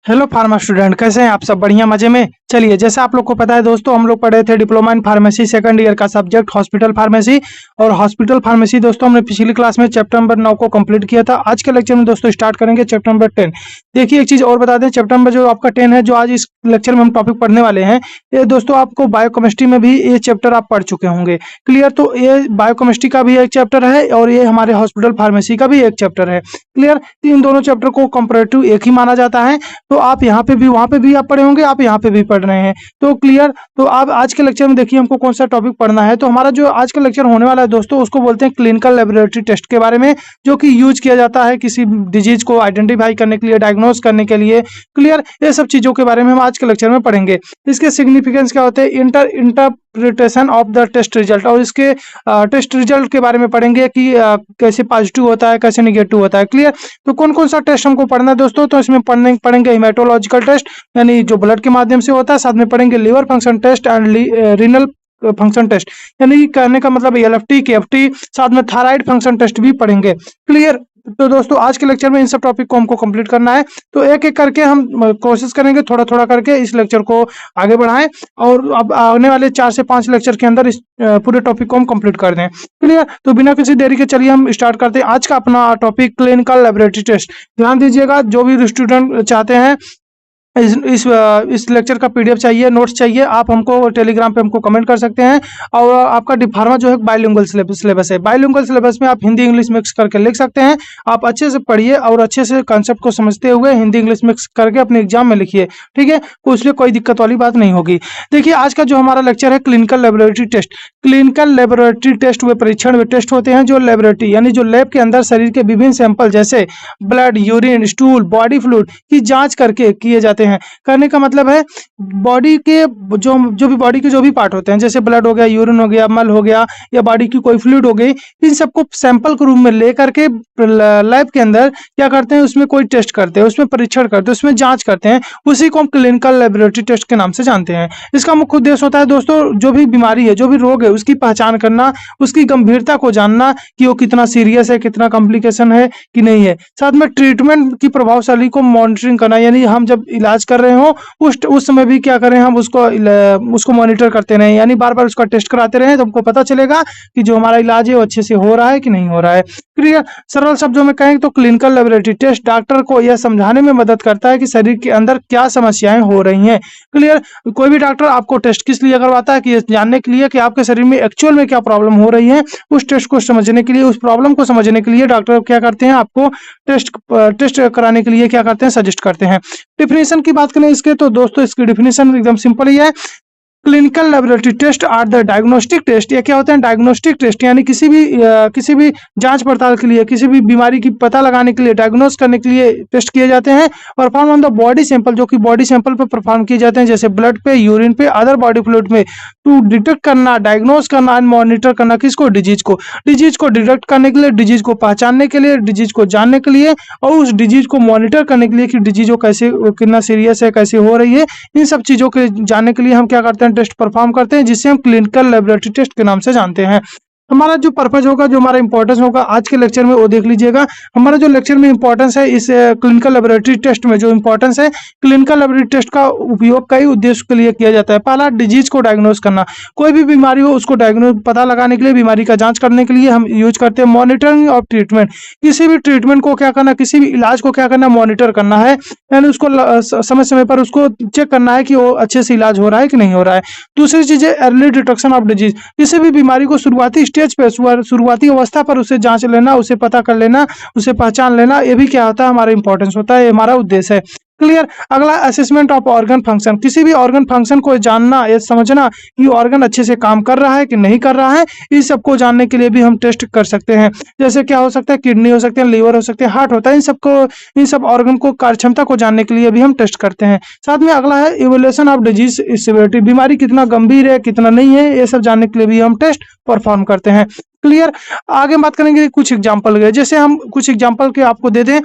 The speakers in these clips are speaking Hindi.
हेलो फार्मा स्टूडेंट, कैसे हैं आप सब? बढ़िया, मजे में। चलिए, जैसे आप लोग को पता है दोस्तों, हम लोग पढ़े थे diploma in pharmacy second year का सब्जेक्ट हॉस्पिटल फार्मेसी। और हॉस्पिटल फार्मेसी दोस्तों हमने पिछली क्लास में चैप्टर नंबर 9 को कंप्लीट किया था। आज के लेक्चर में दोस्तों स्टार्ट करेंगे चैप्टर नंबर 10। देखिए, एक चीज और बता दें, चैप्टर नंबर जो आपका 10 है, जो आज इस लेक्चर में हम टॉपिक पढ़ने वाले हैं, ये दोस्तों आपको बायोकेमिस्ट्री में भी ये चैप्टर आप पढ़ चुके होंगे। क्लियर? तो ये बायोकेमिस्ट्री का भी एक चैप्टर है और ये हमारे हॉस्पिटल फार्मेसी का भी एक चैप्टर है। क्लियर? इन दोनों चैप्टर को कंपैरेटिव एक ही माना जाता है। तो आप यहाँ पे भी, वहाँ पे भी आप पढ़े होंगे, आप यहाँ पे भी पढ़ रहे हैं। तो क्लियर? तो आप आज के लेक्चर में देखिए हमको कौन सा टॉपिक पढ़ना है। तो हमारा जो आज का लेक्चर होने वाला है दोस्तों, उसको बोलते हैं क्लिनिकल लेबोरेटरी टेस्ट के बारे में, जो कि यूज किया जाता है किसी डिजीज को आइडेंटिफाई करने के लिए, डायग्नोज करने के लिए। क्लियर? ये सब चीजों के बारे में हम आज के लेक्चर में पढ़ेंगे। इसके सिग्निफिकेंस क्या होते हैं, interpretation of the test result, और इसके टेस्ट रिजल्ट के बारे में पढ़ेंगे कि कैसे पॉजिटिव होता है, कैसे निगेटिव होता है। क्लियर? तो कौन कौन सा टेस्ट हमको पढ़ना है दोस्तों? तो इसमें पढ़ेंगे हेमेटोलॉजिकल टेस्ट, यानी जो ब्लड के माध्यम से होता है। साथ में पढ़ेंगे liver function test and renal function test, यानी कहने का मतलब एलएफटी, केएफटी, साथ में थायराइड फंक्शन टेस्ट भी पढ़ेंगे। क्लियर? तो दोस्तों आज के लेक्चर में इन सब टॉपिक को हमको कंप्लीट करना है। तो एक एक करके हम कोशिश करेंगे, थोड़ा थोड़ा करके इस लेक्चर को आगे बढ़ाएं, और अब आने वाले 4 से 5 लेक्चर के अंदर इस पूरे टॉपिक को हम कंप्लीट कर दें। क्लियर? तो बिना किसी देरी के चलिए हम स्टार्ट करते हैं आज का अपना टॉपिक, क्लिनिकल लेबोरेटरी टेस्ट। ध्यान दीजिएगा, जो भी स्टूडेंट चाहते हैं इस लेक्चर का पीडीएफ चाहिए, नोट्स चाहिए, आप हमको टेलीग्राम पे हमको कमेंट कर सकते हैं। और आपका डिप्लोमा जो है बाइलिंगुअल सिलेबस है। बाइलिंगुअल सिलेबस में आप हिंदी इंग्लिश मिक्स करके लिख सकते हैं। आप अच्छे से पढ़िए और अच्छे से कंसेप्ट को समझते हुए हिंदी इंग्लिश मिक्स करके अपने एग्जाम में लिखिए। ठीक है? तो उसमें कोई दिक्कत वाली बात नहीं होगी। देखिए, आज का जो हमारा लेक्चर है clinical laboratory test. Clinical laboratory test वे परीक्षण, वे टेस्ट होते हैं जो लेबोरेटरी यानी जो लैब के अंदर शरीर के विभिन्न सैंपल जैसे blood, urine, stool, body fluid की जांच करके किए जाते हैं। करने का मतलब है बॉडी के जो भी बॉडी के जो भी पार्ट होते हैं, जैसे ब्लड हो गया, यूरिन हो गया, मल हो गया, या बॉडी की कोई फ्लूइड हो गई, इन सबको सैंपल के रूप में लेकर के लैब के अंदर क्या करते हैं, उसमें कोई टेस्ट करते हैं, उसमें परीक्षण करते हैं, उसमें जांच करते हैं। उसी को हम क्लिनिकल लेबोरेटरी टेस्ट के नाम से जानते हैं। इसका मुख्य उद्देश्य होता है दोस्तों, जो भी बीमारी है, जो भी रोग है, उसकी पहचान करना, उसकी गंभीरता को जानना कि वो कितना सीरियस है, कितना कॉम्प्लिकेशन है कि नहीं है। साथ में ट्रीटमेंट की प्रभावशाली को मॉनिटरिंग करना, यानी हम जब इलाज कर रहे हो उस समय भी क्या करें, हम उसको मॉनिटर करते रहें, यानी बार बार उसका टेस्ट कराते रहें, तो हमको पता चलेगा कि जो हमारा इलाज है वो अच्छे से हो रहा है कि नहीं हो रहा है। क्लियर? सरल शब्दों में कहें तो क्लिनिकल लेबोरेटरी टेस्ट डॉक्टर को यह समझाने में मदद करता है कि शरीर के अंदर क्या समस्याएं हो रही हैं। क्लियर? कोई भी डॉक्टर आपको टेस्ट किस लिए करवाता है, कि ये जानने के लिए कि आपके शरीर में एक्चुअल में क्या प्रॉब्लम हो रही है। उस टेस्ट को समझने के लिए, उस प्रॉब्लम को समझने के लिए डॉक्टर क्या करते हैं, आपको टेस्ट कराने के लिए क्या करते हैं, सजेस्ट करते हैं। डिफिनेशन की बात करें इसके, तो दोस्तों इसकी डिफिनेशन एकदम सिंपल ही है। Clinical laboratory test are the diagnostic test. ये क्या होते हैं? डायग्नोस्टिक टेस्ट, यानी किसी भी जांच पड़ताल के लिए, किसी भी बीमारी की पता लगाने के लिए, डायग्नोस करने के लिए टेस्ट किए जाते हैं। Perform on the body sample, जो कि बॉडी सैंपल पे परफॉर्म किए जाते हैं, जैसे ब्लड पे, यूरिन पे, अदर बॉडी फ्लूइड में, टू डिटेक्ट करना, डायग्नोस करना एंड मॉनिटर करना। किसको? डिजीज को। डिजीज को डिटेक्ट करने के लिए, डिजीज को पहचानने के लिए, डिजीज को जानने के लिए, और उस डिजीज को मॉनिटर करने के लिए कि डिजीज कैसे, कितना सीरियस है, कैसे हो रही है। इन सब चीजों के जानने के लिए हम क्या करते हैं, टेस्ट परफॉर्म करते हैं, जिसे हम क्लिनिकल लेबोरेटरी टेस्ट के नाम से जानते हैं। हमारा जो पर्पज होगा, जो हमारा इंपॉर्टेंस होगा आज के लेक्चर में, वो देख लीजिएगा। हमारा जो लेक्चर में इंपॉर्टेंस है, इस क्लिनिकल लेबोरेटरी टेस्ट में जो इंपॉर्टेंस है, क्लिनिकल लेबोरेटरी टेस्ट का उपयोग कई उद्देश्य के लिए किया जाता है। पहला, डिजीज को डायग्नोस करना। कोई भी बीमारी हो उसको डायग्नोस, पता लगाने के लिए, बीमारी का जांच करने के लिए हम यूज करते हैं। मॉनिटरिंग ऑफ ट्रीटमेंट, किसी भी ट्रीटमेंट को क्या करना, किसी भी इलाज को क्या करना, मॉनिटर करना है, यानी उसको समय समय पर उसको चेक करना है कि वो अच्छे से इलाज हो रहा है कि नहीं हो रहा है। दूसरी चीज है अर्ली डिटेक्शन ऑफ डिजीज। किसी भी बीमारी को शुरुआती स्टेज पे, शुरुआती अवस्था पर उसे जांच लेना, उसे पता कर लेना, उसे पहचान लेना, ये भी क्या होता है, हमारा इंपॉर्टेंस होता है, ये हमारा उद्देश्य है। क्लियर? अगला, असेसमेंट ऑफ ऑर्गन फंक्शन। किसी भी ऑर्गन फंक्शन को जानना या समझना कि ऑर्गन अच्छे से काम कर रहा है कि नहीं कर रहा है, इस सबको जानने के लिए भी हम टेस्ट कर सकते हैं। जैसे क्या हो सकता है, किडनी हो सकते हैं, लीवर हो सकते हैं, हार्ट होता है। इन सब ऑर्गन को, कार्यक्षमता को जानने के लिए भी हम टेस्ट करते हैं। साथ में अगला है इवोल्यूशन ऑफ डिजीज सिवियरिटी। बीमारी कितना गंभीर है, कितना नहीं है, ये सब जानने के लिए भी हम टेस्ट परफॉर्म करते हैं। क्लियर? आगे बात करेंगे कुछ एग्जाम्पल के, जैसे हम कुछ एग्जाम्पल के आपको दे दें।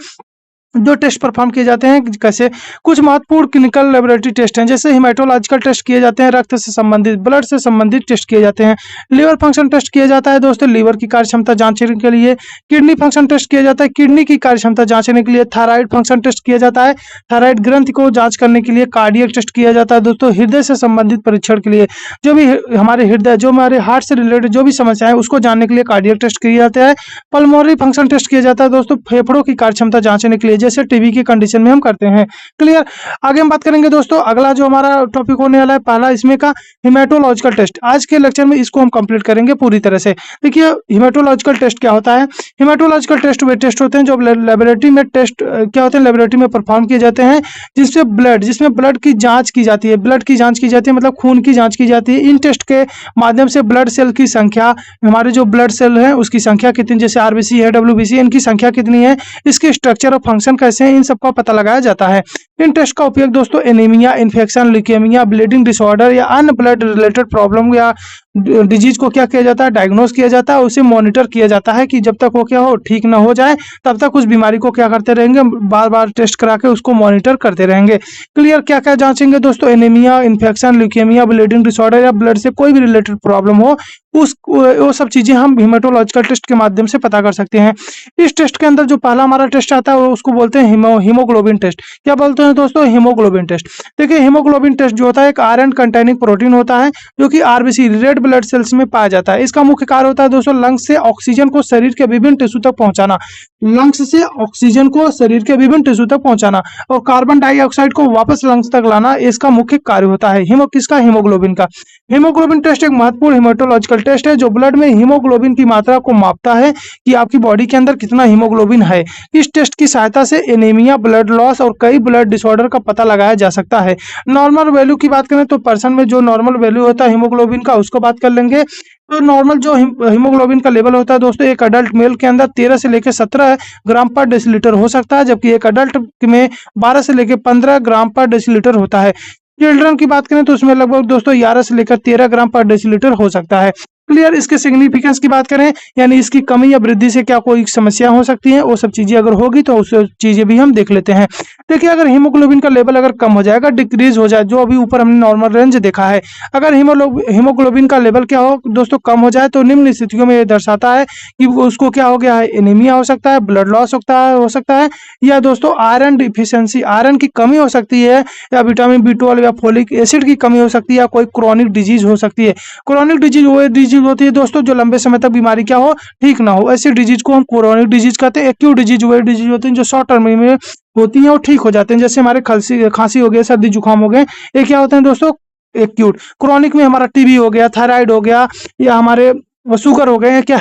जो टेस्ट परफॉर्म किए जाते हैं कैसे, कुछ महत्वपूर्ण क्लिनिकल लेबोरेटरी टेस्ट हैं, जैसे हिमेटोलॉजिकल टेस्ट किए जाते हैं, रक्त से संबंधित ब्लड से संबंधित टेस्ट किए जाते हैं। लीवर फंक्शन टेस्ट किया जाता है दोस्तों, लीवर की कार्य क्षमता जांचने के लिए। किडनी फंक्शन टेस्ट किया जाता है, किडनी की कार्य क्षमता जांचने के लिए। थायराइड फंक्शन टेस्ट किया जाता है, थायराइड ग्रंथि को जांच करने के लिए। कार्डियक टेस्ट किया जाता है दोस्तों, हृदय से संबंधित परीक्षण के लिए, जो भी हमारे हृदय, जो हमारे हार्ट से रिलेटेड जो भी समस्या है उसको जानने के लिए कार्डियक टेस्ट किया जाता है। पल्मोनरी फंक्शन टेस्ट किया जाता है दोस्तों, फेफड़ों की कार्य क्षमता जांचने के लिए, जैसे टीबी की कंडीशन में हम करते हैं। क्लियर। आगे हम बात करेंगे दोस्तों, अगला जो हमारा टॉपिक होने वाला है पहला इसमें का हिमेटोलॉजिकल टेस्ट। आज के लेक्चर में इसको हम कंप्लीट करेंगे पूरी तरह से। देखिए हिमेटोलॉजिकल टेस्ट क्या होता है। हिमेटोलॉजिकल टेस्ट वे टेस्ट होते हैं जो लेबोरेटरी में टेस्ट क्या होते हैं, लेबोरेटरी में परफॉर्म किए जाते हैं, जिसमें ब्लड की जांच की जाती है। ब्लड की जांच की जाती है मतलब खून की जांच की जाती है। इन टेस्ट के माध्यम से ब्लड सेल की संख्या, हमारे जो ब्लड सेल है उसकी संख्या कितनी, जैसे आरबीसी है, डब्ल्यूबीसी, इनकी संख्या कितनी है, इसके स्ट्रक्चर और फंक्शन कैसे हैं, इन सबका पता लगाया जाता है। इन टेस्ट का उपयोग दोस्तों anaemia, infection, leukaemia, bleeding disorder या अन्य ब्लड रिलेटेड प्रॉब्लम या डिजीज को क्या किया जाता है, डायग्नोस किया जाता है, उसे मॉनिटर किया जाता है कि जब तक वो क्या हो, ठीक ना हो जाए तब तक उस बीमारी को क्या करते रहेंगे, बार बार टेस्ट करा के उसको मॉनिटर करते रहेंगे। क्लियर। क्या क्या जांचेंगे दोस्तों, anaemia, infection, leukaemia, bleeding disorder या ब्लड से कोई भी रिलेटेड प्रॉब्लम हो, वो सब चीजें हम हिमेटोलॉजिकल टेस्ट के माध्यम से पता कर सकते हैं। इस टेस्ट के अंदर जो पहला हमारा टेस्ट आता है वो उसको बोलते हैं हीमोग्लोबिन टेस्ट। क्या बोलते हैं दोस्तों, हीमोग्लोबिन टेस्ट। देखिए हीमोग्लोबिन टेस्ट जो होता है एक आयरन कंटेनिंग प्रोटीन होता है जो कि आरबीसी, रेड ब्लड सेल्स में पाया जाता है। इसका मुख्य कार्य होता है दोस्तों लंग्स से ऑक्सीजन को शरीर के विभिन्न टिश्यू तक पहुंचाना, लंग्स से ऑक्सीजन को शरीर के विभिन्न टिश्यू तक पहुंचाना और कार्बन डाइऑक्साइड को वापस लंग्स तक लाना, इसका मुख्य कार्य होता है हीमोग्लोबिन का। हीमोग्लोबिन टेस्ट एक महत्वपूर्ण हीमेटोलॉजिकल टेस्ट है जो ब्लड में हीमोग्लोबिन की मात्रा को मापता है कि आपकी बॉडी के अंदर कितना हीमोग्लोबिन है। इस टेस्ट की सहायता से एनीमिया, ब्लड लॉस और कई ब्लड डिसऑर्डर का पता लगाया जा सकता है। नॉर्मल वैल्यू की बात करें तो पर्सन में जो नॉर्मल वैल्यू होता है हीमोग्लोबिन का उसको बात कर लेंगे। तो नॉर्मल जो हीमोग्लोबिन का लेवल होता है दोस्तों, एक अडल्ट मेल के अंदर 13 से लेकर 17 ग्राम पर डेसीलीटर हो सकता है, जबकि एक अडल्ट में 12 से लेकर 15 ग्राम पर डेसीलीटर होता है। चिल्ड्रन की बात करें तो उसमें लगभग दोस्तों 11 से लेकर 13 ग्राम पर डेसीलीटर हो सकता है। क्लियर। इसके सिग्निफिकेंस की बात करें यानी इसकी कमी या वृद्धि से क्या कोई समस्या हो सकती है, वो सब चीजें अगर होगी तो उस चीजें भी हम देख लेते हैं। देखिए अगर हीमोग्लोबिन का लेवल अगर कम हो जाएगा, डिक्रीज हो जाए, जो अभी ऊपर हमने नॉर्मल रेंज देखा है, अगर हीमोग्लोबिन का लेवल क्या हो दोस्तों कम हो जाए तो निम्न स्थितियों में ये दर्शाता है कि उसको क्या हो गया है, एनीमिया हो सकता है, ब्लड लॉस हो सकता है या दोस्तों आयरन डिफिशियंसी, आयरन की कमी हो सकती है, या विटामिन B12 या फोलिक एसिड की कमी हो सकती है, या कोई क्रोनिक डिजीज हो सकती है। क्रोनिक डिजीज वो डिजीज होती है दोस्तों जो लंबे समय तक बीमारी क्या हो, ठीक ना हो, ऐसी डिजीज को हम क्रोनिक डिजीज कहते हैं। एक्यूट डिजीज वो डिजीज होती है जो शॉर्ट टर्म में होती है और ठीक हो जाते हैं, जैसे हमारे खांसी हो गया, सर्दी जुकाम हो गए, ये क्या होते हैं दोस्तों एक्यूट। क्रोनिक में हमारा टीबी हो गया, थायराइड हो गया या हमारे शुगर हो गए, क्या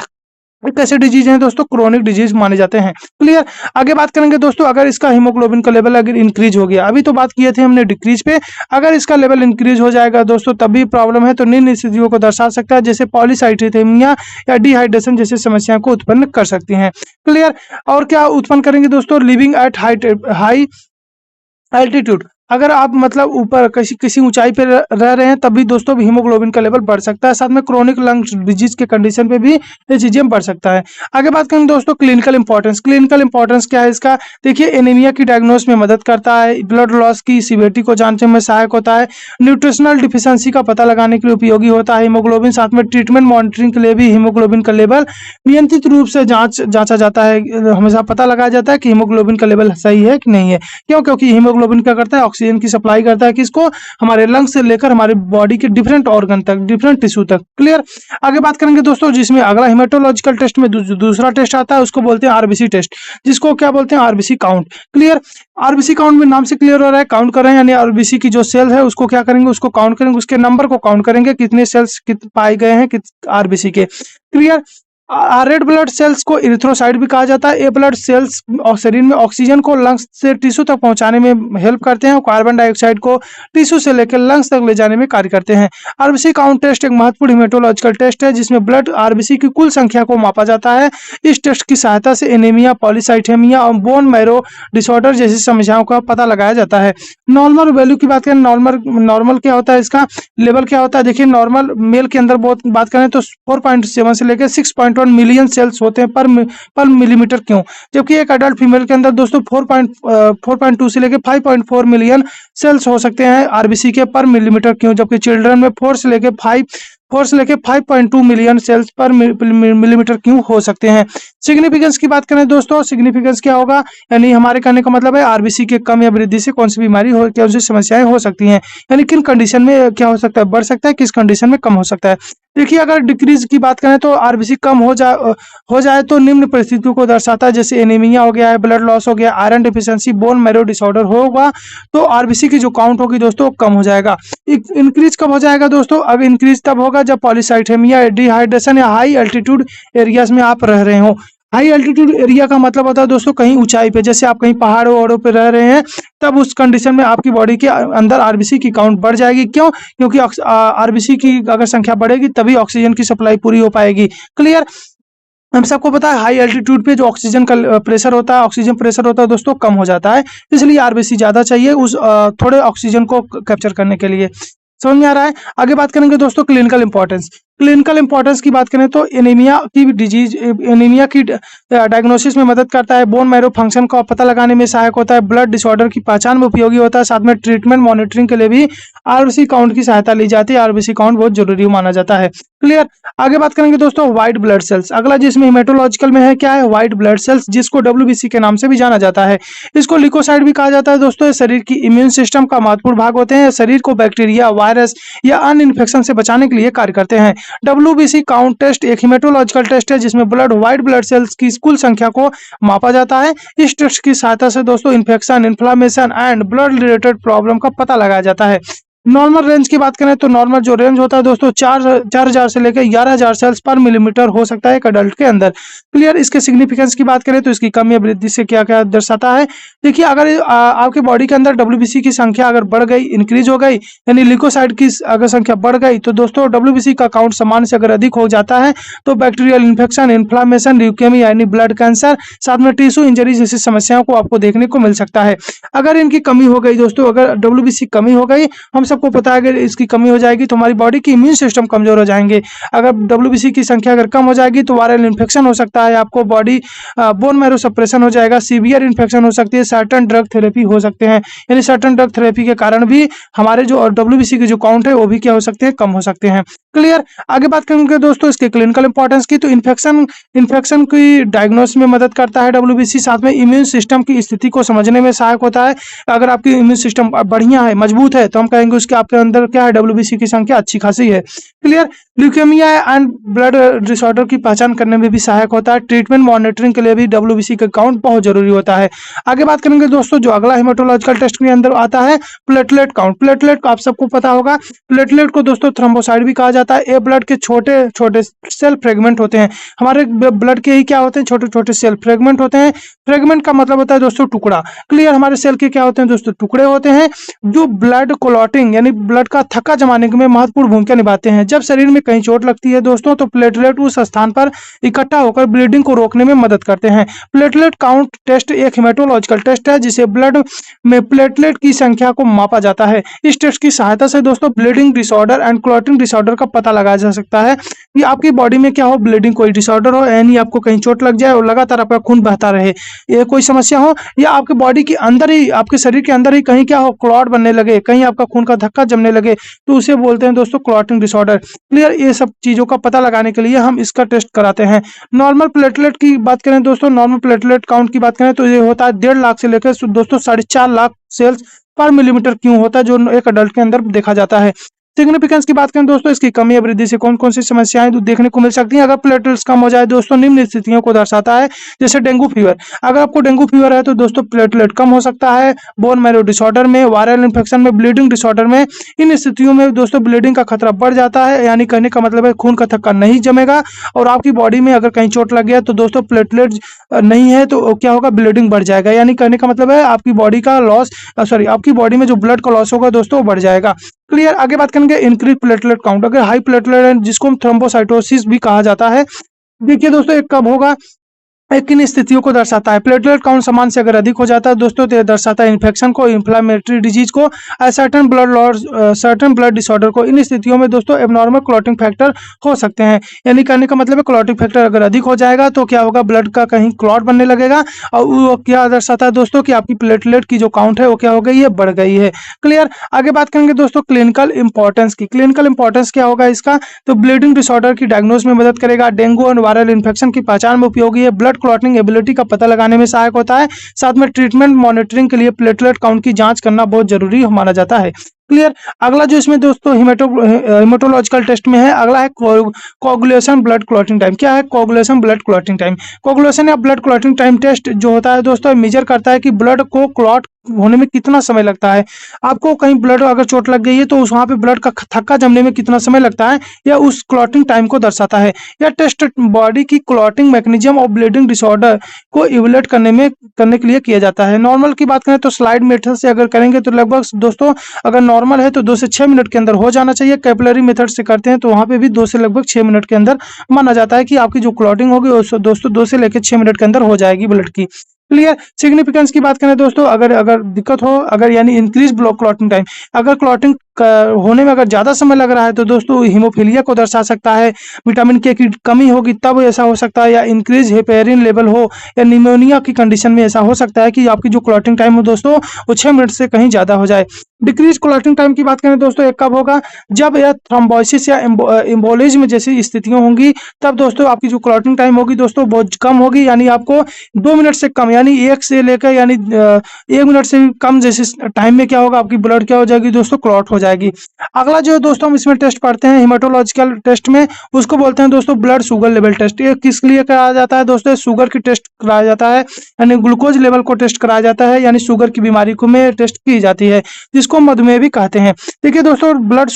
कैसे डिजीज हैं दोस्तों, क्रोनिक डिजीज माने जाते हैं। क्लियर। आगे बात करेंगे दोस्तों, अगर इसका हीमोग्लोबिन का लेवल अगर इंक्रीज हो गया, अभी तो बात किए थे हमने डिक्रीज पे, अगर इसका लेवल इंक्रीज हो जाएगा दोस्तों तब भी प्रॉब्लम है, तो निम्न स्थितियों को दर्शा सकता है, जैसे पॉलीसाइथेमिया या डिहाइड्रेशन जैसे समस्याओं को उत्पन्न कर सकती हैं। क्लियर। और क्या उत्पन्न करेंगे दोस्तों, लिविंग एट हाई एल्टीट्यूड, अगर आप मतलब ऊपर किसी ऊंचाई पे रह रहे हैं तब भी दोस्तों हीमोग्लोबिन का लेवल बढ़ सकता है, साथ में क्रोनिक लंग्स डिजीज के कंडीशन पे भी ये चीजें बढ़ सकता है। आगे बात करें दोस्तों क्लिनिकल इंपॉर्टेंस। क्लिनिकल इंपॉर्टेंस क्या है इसका, देखिए एनीमिया की डायग्नोस में मदद करता है, ब्लड लॉस की सीवियरिटी को जानने में सहायक होता है, न्यूट्रिशनल डिफिशियंसी का पता लगाने के लिए उपयोगी होता है हीमोग्लोबिन, साथ में ट्रीटमेंट मॉनिटरिंग के लिए भी हीमोग्लोबिन का लेवल नियंत्रित रूप से जांचा जाता है, हमेशा पता लगाया जाता है कि हीमोग्लोबिन का लेवल सही है कि नहीं है। क्यों, क्योंकि हीमोग्लोबिन क्या करता है, ऑक्सीजन की सप्लाई करता है किसको, हमारे लंग्स से लेकर हमारे बॉडी के डिफरेंट ऑर्गन तक, डिफरेंट टिश्यू तक। क्लियर। आगे बात करेंगे दोस्तों, जिसमें अगला हिमेटोलॉजिकल टेस्ट में दूसरा टेस्ट आता है उसको बोलते हैं आरबीसी टेस्ट, जिसको क्या बोलते हैं, RBC count. Clear. RBC count में नाम से क्लियर हो रहा है, काउंट कर रहे हैं, यानी आरबीसी की जो सेल है उसको क्या करेंगे, उसको काउंट करेंगे, उसके नंबर को काउंट करेंगे, कितने सेल्स पाए गए हैं आरबीसी के। क्लियर। रेड ब्लड सेल्स को इरिथ्रोसाइट भी कहा जाता है। ये ब्लड सेल्स और शरीर में ऑक्सीजन को लंग्स से टिश्यू तक पहुंचाने में हेल्प करते हैं और कार्बन डाइऑक्साइड को टिश्यू से लेकर लंग्स तक ले जाने में कार्य करते हैं। आरबीसी काउंट टेस्ट एक महत्वपूर्ण हिमेटोलॉजिकल टेस्ट है जिसमें ब्लड आरबीसी की कुल संख्या को मापा जाता है। इस टेस्ट की सहायता से एनीमिया, पॉलीसाइथेमिया और बोन मैरो डिसऑर्डर जैसी समस्याओं का पता लगाया जाता है। नॉर्मल वैल्यू की बात करें, नॉर्मल क्या होता है, इसका लेवल क्या होता है, देखिए नॉर्मल मेल के अंदर बात करें तो 4.7 से लेकर 6.1 4.1 मिलियन सेल्स होते हैं पर मिलीमीटर क्यूब, जबकि एक अडल्ट फीमेल के अंदर दोस्तों 4.2 से लेकर 5.4 मिलियन सेल्स हो सकते हैं आरबीसी के पर मिलीमीटर क्यूब, जबकि चिल्ड्रन में 4 से लेकर 5.2 मिलियन सेल्स पर मिलीमीटर क्यूब हो सकते हैं। सिग्निफिकेंस की बात करें दोस्तों, सिग्निफिकेंस क्या होगा, यानी हमारे कहने का मतलब है आरबीसी के कम या वृद्धि से कौन सी बीमारी हो, कौन सी समस्याएं हो सकती हैं, यानी किन कंडीशन में क्या हो सकता है, बढ़ सकता है, किस कंडीशन में कम हो सकता है। देखिए अगर डिक्रीज की बात करें तो आरबीसी कम हो जाए तो निम्न परिस्थितियों को दर्शाता है, जैसे एनीमिया हो गया है, ब्लड लॉस हो गया, iron deficiency, bone marrow disorder होगा तो आरबीसी की जो काउंट होगी दोस्तों कम हो जाएगा। इंक्रीज कब हो जाएगा दोस्तों, अब इंक्रीज तब होगा जब पॉलीसाइथेमिया, डिहाइड्रेशन या हाई एल्टीट्यूड एरियाज में आप रह रहे हो। हाई एल्टीट्यूड एरिया का मतलब होता है दोस्तों कहीं ऊंचाई पे, जैसे आप कहीं पहाड़ों वहाड़ों पे रह रहे हैं, तब उस कंडीशन में आपकी बॉडी के अंदर आरबीसी की काउंट बढ़ जाएगी। क्यों? क्योंकि आरबीसी की अगर संख्या बढ़ेगी तभी ऑक्सीजन की सप्लाई पूरी हो पाएगी। क्लियर? हम सबको पता है हाई एल्टीट्यूड पे जो ऑक्सीजन का प्रेशर होता है, ऑक्सीजन प्रेशर होता है दोस्तों कम हो जाता है, इसलिए आरबीसी ज्यादा चाहिए उस थोड़े ऑक्सीजन को कैप्चर करने के लिए। समझ में आ रहा है? आगे बात करेंगे दोस्तों क्लिनिकल इंपॉर्टेंस। क्लिनिकल इंपॉर्टेंस की बात करें तो एनीमिया की डायग्नोसिस में मदद करता है, बोन मैरो फंक्शन का पता लगाने में सहायक होता है, ब्लड डिसऑर्डर की पहचान में उपयोगी होता है, साथ में ट्रीटमेंट मॉनिटरिंग के लिए भी आरबीसी काउंट की सहायता ली जाती है। आरबीसी काउंट बहुत जरूरी माना जाता है। क्लियर? आगे बात करेंगे दोस्तों व्हाइट ब्लड सेल्स। अगला जिसमें हेमेटोलॉजिकल में है क्या है, व्हाइट ब्लड सेल्स, जिसको डब्ल्यूबीसी के नाम से भी जाना जाता है। इसको लिकोसाइट भी कहा जाता है दोस्तों। ये शरीर की इम्यून सिस्टम का महत्वपूर्ण भाग होते हैं, शरीर को बैक्टीरिया, वायरस या अन्य इन्फेक्शन से बचाने के लिए कार्य करते हैं। डब्ल्यूबीसी काउंट टेस्ट एक हेमेटोलॉजिकल टेस्ट है जिसमें व्हाइट ब्लड सेल्स की कुल संख्या को मापा जाता है। इस टेस्ट की सहायता से दोस्तों infection, inflammation and blood related problem का पता लगाया जाता है। नॉर्मल रेंज की बात करें तो नॉर्मल जो रेंज होता है दोस्तों 4,000 से लेकर 11,000 सेल्स पर मिलीमीटर हो सकता है एक अडल्ट के अंदर। क्लियर? इसके सिग्निफिकेंस की बात करें तो इसकी कमी या वृद्धि से क्या क्या दर्शाता है। देखिए अगर आपके बॉडी के अंदर डब्ल्यूबीसी की संख्या अगर बढ़ गई, इंक्रीज हो गई, यानी लिकोसाइट की अगर संख्या बढ़ गई तो दोस्तों डब्ल्यूबीसी का काउंट सामान्य से अगर अधिक हो जाता है तो बैक्टीरियल इन्फेक्शन, इन्फ्लामेशन, ल्यूकेमिया यानी ब्लड कैंसर, साथ में टिश्यू इंजरी जैसी समस्याओं को आपको देखने को मिल सकता है। अगर इनकी कमी हो गई दोस्तों, अगर डब्ल्यूबीसी कमी हो गई, हम सबको पता है अगर इसकी कमी हो जाएगी तो हमारी बॉडी की इम्यून सिस्टम कमजोर हो जाएंगे। अगर डब्ल्यूबीसी की संख्या अगर कम हो जाएगी तो वायरल इन्फेक्शन हो सकता है, आपको बॉडी बोन मैरो सप्रेशन हो जाएगा, सीवियर इन्फेक्शन हो सकती है, सर्टेन ड्रग थेरेपी हो सकते हैं, यानी सर्टेन ड्रग थेरेपी के कारण भी हमारे जो डब्ल्यूबीसी के जो काउंट है वो भी क्या हो सकते हैं, कम हो सकते हैं। क्लियर? आगे बात करेंगे दोस्तों इसके क्लिनिकल इंपॉर्टेंस की, तो इन्फेक्शन की डायग्नोसिस में मदद करता है डब्ल्यूबीसी, साथ में इम्यून सिस्टम की स्थिति को समझने में सहायक होता है। अगर आपकी इम्यून सिस्टम बढ़िया है, मजबूत है, तो हम कहेंगे उसके आपके अंदर क्या है, डब्ल्यूबीसी की संख्या अच्छी खासी है। Clear? Leukaemia and blood disorder की पहचान करने में भी सहायक होता है। ट्रीटमेंट मॉनिटरिंग के लिए भी डब्ल्यूबीसी का काउंट बहुत जरूरी होता है। आगे बात करेंगे दोस्तों जो अगला हेमेटोलॉजिकल टेस्ट के अंदर आता है प्लेटलेट काउंट। प्लेटलेट को आप सबको पता होगा, प्लेटलेट को दोस्तों थ्रोम्बोसाइट भी कहा जाता है। ये ब्लड के छोटे छोटे सेल फ्रेगमेंट होते हैं। हमारे ब्लड के ही क्या होते हैं, छोटे छोटे सेल फ्रेगमेंट होते हैं। फ्रेगमेंट का मतलब होता है दोस्तों टुकड़ा। क्लियर? हमारे सेल के क्या होते हैं दोस्तों, टुकड़े होते हैं जो ब्लड क्लॉटिंग यानी ब्लड का थक्का जमाने में महत्वपूर्ण भूमिका निभाते हैं। जब शरीर में कहीं चोट लगती है दोस्तों तो प्लेटलेट उस स्थान पर इकट्ठा होकर ब्लीडिंग को रोकने में मदद करते हैं। प्लेटलेट काउंट टेस्ट एक हेमेटोलॉजिकल टेस्ट है जिसे ब्लड में प्लेटलेट की संख्या को मापा जाता है। इस टेस्ट की सहायता से दोस्तों bleeding disorder and clotting disorder का पता लगाया जा सकता है कि आपकी बॉडी में क्या हो, ब्लीडिंग कोई डिसऑर्डर हो, यानी आपको कहीं चोट लग जाए और लगातार आपका खून बहता रहे, ये कोई समस्या हो, या आपके बॉडी के अंदर ही, आपके शरीर के अंदर ही कहीं क्या हो, क्लॉट बनने लगे, कहीं आपका खून का धक्का जमने लगे, तो उसे बोलते हैं दोस्तों क्लॉटिंग डिसऑर्डर। क्लियर? ये सब चीजों का पता लगाने के लिए हम इसका टेस्ट कराते हैं। नॉर्मल प्लेटलेट की बात करें दोस्तों, नॉर्मल प्लेटलेट काउंट की बात करें तो ये होता है 1.5 लाख से लेकर दोस्तों 4.5 लाख सेल्स पर मिलीमीटर क्यूब होता है, जो एक अडल्ट के अंदर देखा जाता है। सिग्निफिकेंस की बात करें दोस्तों, इसकी कमी या वृद्धि से कौन कौन सी समस्याएं देखने को मिल सकती हैं। अगर प्लेटलेट्स कम हो जाए दोस्तों निम्न स्थितियों को दर्शाता है, जैसे डेंगू फीवर। अगर आपको डेंगू फीवर है तो दोस्तों प्लेटलेट कम हो सकता है। बोन मैरो डिसऑर्डर में, वायरल इन्फेक्शन में, ब्लीडिंग डिसऑर्डर में, इन स्थितियों में दोस्तों ब्लीडिंग का खतरा बढ़ जाता है, यानी कहने का मतलब है खून का थक्का नहीं जमेगा। और आपकी बॉडी में अगर कहीं चोट लग गया तो दोस्तों प्लेटलेट नहीं है तो क्या होगा, ब्लीडिंग बढ़ जाएगा, यानी कहने का मतलब है आपकी बॉडी का लॉस, आपकी बॉडी में जो ब्लड का लॉस होगा दोस्तों वो बढ़ जाएगा। क्लियर? आगे बात करेंगे इंक्रीज प्लेटलेट काउंट। अगर हाई प्लेटलेट जिसको हम थ्रोम्बोसाइटोसिस भी कहा जाता है, देखिए दोस्तों एक कब होगा, किन स्थितियों को दर्शाता है। प्लेटलेट काउंट समान से अगर अधिक हो जाता है दोस्तों तो यह दर्शाता है इन्फेक्शन को, इन्फ्लामेटरी डिजीज को, certain blood loss, certain blood disorder को। इन स्थितियों में दोस्तों एबनॉर्मल क्लॉटिंग फैक्टर हो सकते हैं। यानी कहने का मतलब है क्लॉटिंग फैक्टर अगर अधिक हो जाएगा तो क्या होगा, ब्लड का कहीं क्लॉट बनने लगेगा और वो क्या दर्शाता है दोस्तों कि आपकी प्लेटलेट की जो काउंट है वो क्या हो गई है, बढ़ गई है। क्लियर। आगे बात करेंगे दोस्तों क्लिनिकल इंपॉर्टेंस की। क्लिनिकल इंपॉर्टेंस क्या होगा इसका, तो ब्लीडिंग डिसऑर्डर की डायग्नोस में मदद करेगा, डेंगू और वायरल इन्फेक्शन की पहचान में उपयोगी है, ब्लड क्लॉटिंग एबिलिटी का पता लगाने में सहायक होता है, साथ में ट्रीटमेंट मॉनिटरिंग के लिए प्लेटलेट काउंट की जांच करना बहुत जरूरी माना जाता है। क्लियर। अगला जो इसमें दोस्तों हिमेटोलॉजिकल टेस्ट में है, अगला है कोगुलेशन ब्लड क्लॉटिंग टाइम। क्या है coagulation blood clotting time? Coagulation या ब्लड क्लॉटिंग टाइम टेस्ट जो होता है दोस्तों मेजर करता है कि ब्लड को क्लॉट होने में कितना समय लगता है। आपको कहीं ब्लड अगर चोट लग गई है तो उस वहां पे ब्लड का थक्का जमने में कितना समय लगता है, या उस क्लॉटिंग टाइम को दर्शाता है। यह टेस्ट बॉडी की क्लॉटिंग मैकेनिज्म और ब्लीडिंग डिसऑर्डर को इवैल्यूएट करने के लिए किया जाता है। नॉर्मल की बात करें तो स्लाइड मेथड से अगर करेंगे तो लगभग दोस्तों अगर नॉर्मल है तो 2 से 6 मिनट के अंदर हो जाना चाहिए। कैपिलरी मेथड से करते हैं तो वहां पे भी 2 से लगभग 6 मिनट के अंदर माना जाता है कि आपकी जो क्लॉटिंग होगी वो दोस्तों 2 से लेकर 6 मिनट के अंदर हो जाएगी ब्लड की। क्लियर। सिग्निफिकेंस की बात करें दोस्तों, अगर दिक्कत हो, अगर यानी इंक्रीज ब्लड क्लॉटिंग टाइम, अगर क्लॉटिंग होने में अगर ज्यादा समय लग रहा है तो दोस्तों हीमोफीलिया को दर्शा सकता है, विटामिन के की कमी होगी तब ऐसा हो सकता है, या इंक्रीज हेपेरिन लेवल हो, या निमोनिया की कंडीशन में ऐसा हो सकता है कि आपकी जो क्लॉटिंग टाइम हो दोस्तों वो 6 मिनट से कहीं ज्यादा हो जाए। डिक्रीज क्लॉटिंग टाइम की बात करें दोस्तों एक कब होगा, जब यह थ्रोम्बोसिस या एम्बोलिज्म जैसी स्थितियां होंगी तब दोस्तों आपकी जो क्लॉटिंग टाइम होगी दोस्तों बहुत कम होगी, यानी आपको 2 मिनट से कम, यानी 1 से लेकर यानी 1 मिनट से भी कम जैसे टाइम में क्या होगा, आपकी ब्लड क्या हो जाएगी दोस्तों, क्लॉट हो जाएगी। अगला जो दोस्तों हम इसमें टेस्ट पढ़ते हैं हिमेटोलॉजिकल टेस्ट में, उसको बोलते हैं दोस्तों ब्लड शुगर लेवल टेस्ट। ये किस लिए कराया जाता है दोस्तों, शुगर की टेस्ट कराया जाता है, यानी ग्लूकोज लेवल को टेस्ट कराया जाता है, यानी शुगर की बीमारी को में टेस्ट की जाती है, जिसको मधुमेह भी कहते हैं। देखिए दोस्तों ब्लड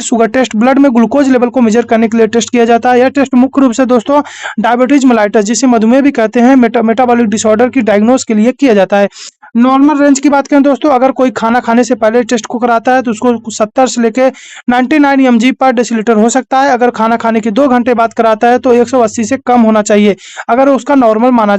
शुगर टेस्ट, ब्लड में ग्लूकोज लेवल को मेजर करने के लिए टेस्ट किया जाता है। यह टेस्ट मुख्य रूप से दोस्तों डायबिटीज मेलाइटस जिसे मधुमेह भी कहते हैं, मेटाबॉलिक डिसऑर्डर की डायग्नोस के लिए किया जाता है। नॉर्मल रेंज की बात करें दोस्तों, अगर कोई खाना खाने से पहले टेस्ट को कराता है तो उसको 70 से लेके 99 mg पर डेसीलीटर हो सकता है। अगर खाना खाने के 2 घंटे बाद कराता है तो 180 से कम होना चाहिए, अगर उसका नॉर्मल माना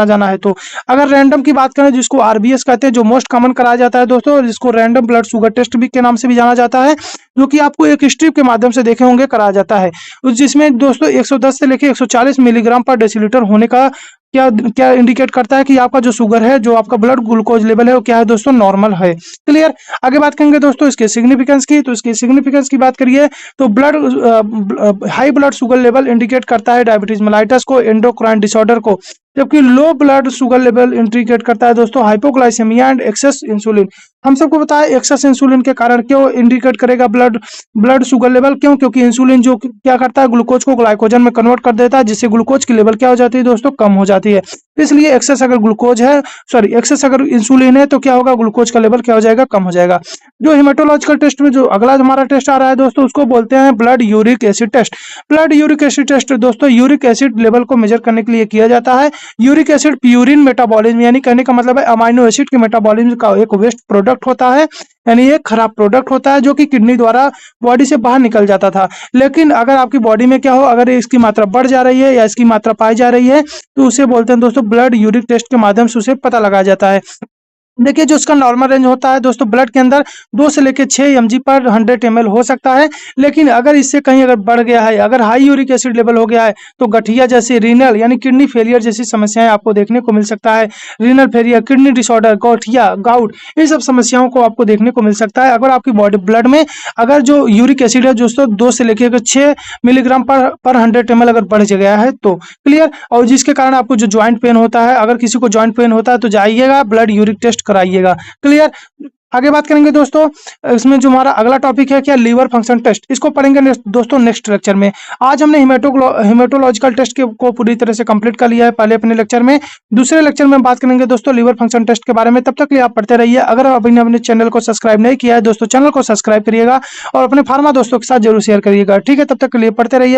जाना है तो। अगर रैंडम की बात करें जिसको RBS कहते हैं, जो मोस्ट कॉमन कराया जाता है दोस्तों, जिसको रैंडम ब्लड शुगर टेस्ट भी के नाम से भी जाना जाता है, जो कि आपको एक स्ट्रिप के माध्यम से देखे होंगे कराया जाता है, जिसमें दोस्तों 110 से लेके 140 मिलीग्राम पर डेसीलीटर होने का क्या क्या इंडिकेट करता है कि आपका जो शुगर है, जो आपका ब्लड ग्लूकोज लेवल है वो क्या है दोस्तों, नॉर्मल है। क्लियर। आगे बात करेंगे दोस्तों इसके सिग्निफिकेंस की, तो इसकी सिग्निफिकेंस की बात करिए तो high blood sugar level indicate करता है डायबिटीज मेलाइटस को, एंडोक्राइन डिसऑर्डर को, जबकि low blood sugar level indicate करता है दोस्तों हाइपोग्लाइसेमिया एंड एक्सेस इंसुलिन। हम सबको पता है एक्सेस इंसुलिन के कारण क्यों इंडिकेट करेगा ब्लड शुगर लेवल, क्योंकि इंसुलिन जो क्या करता है, ग्लूकोज को ग्लाइकोजन में कन्वर्ट कर देता है, जिससे ग्लूकोज की लेवल क्या हो जाती है दोस्तों, कम हो जाती है। इसलिए एक्सेस अगर इंसुलिन है तो क्या होगा, ग्लूकोज का लेवल क्या हो जाएगा, कम हो जाएगा। जो हिमेटोलॉजिकल टेस्ट में जो अगला हमारा टेस्ट आ रहा है दोस्तों, उसको बोलते हैं blood uric acid test. Blood uric acid test दोस्तों यूरिक एसिड लेवल को मेजर करने के लिए किया जाता है। यूरिक एसिड प्यूरिन मेटाबॉलिज्म, यानी कहने का मतलब है अमाइनो एसिड के मेटाबॉलिज्म का एक वेस्ट प्रोडक्ट होता है, यानी एक खराब प्रोडक्ट होता है जो कि किडनी द्वारा बॉडी से बाहर निकल जाता था। लेकिन अगर आपकी बॉडी में क्या हो, अगर इसकी मात्रा बढ़ जा रही है या इसकी मात्रा पाई जा रही है तो उसे बोलते हैं दोस्तों ब्लड यूरिक टेस्ट के माध्यम से उसे पता लगाया जाता है। देखिए जो इसका नॉर्मल रेंज होता है दोस्तों ब्लड के अंदर 2 से लेकर 6 mg पर 100 ml हो सकता है, लेकिन अगर इससे कहीं अगर बढ़ गया है, अगर हाई यूरिक एसिड लेवल हो गया है तो गठिया जैसे रीनल यानी किडनी फेलियर जैसी समस्याएं आपको देखने को मिल सकता है। रीनल फेलियर, किडनी डिसऑर्डर, गठिया, गाउट, इन सब समस्याओं को आपको देखने को मिल सकता है अगर आपकी बॉडी ब्लड में अगर जो यूरिक एसिड है दोस्तों 2 से लेकर 6 मिलीग्राम पर 100 ml अगर बढ़ गया है तो। क्लियर। और जिसके कारण आपको जो ज्वाइंट पेन होता है, अगर किसी को ज्वाइंट पेन होता है तो जाइएगा ब्लड यूरिक टेस्ट कराइएगा। क्लियर। आगे बात करेंगे दोस्तों, इसमें जो हमारा अगला टॉपिक है क्या, लीवर फंक्शन टेस्ट। इसको पढ़ेंगे दोस्तों नेक्स्ट लेक्चर में। आज हमने हिमेटोलॉजिकल टेस्ट को पूरी तरह से कंप्लीट कर लिया है पहले अपने लेक्चर में। दूसरे लेक्चर में बात करेंगे दोस्तों लीवर फंक्शन टेस्ट के बारे में। तब तक के लिए आप पढ़ते रहिए। अगर अभी ने अपने चैनल को सब्सक्राइब नहीं किया है दोस्तों, चैनल को सब्सक्राइब करिएगा और अपने फार्मा दोस्तों के साथ जरूर शेयर करिएगा। ठीक है, तब तक के लिए पढ़ते रहिए।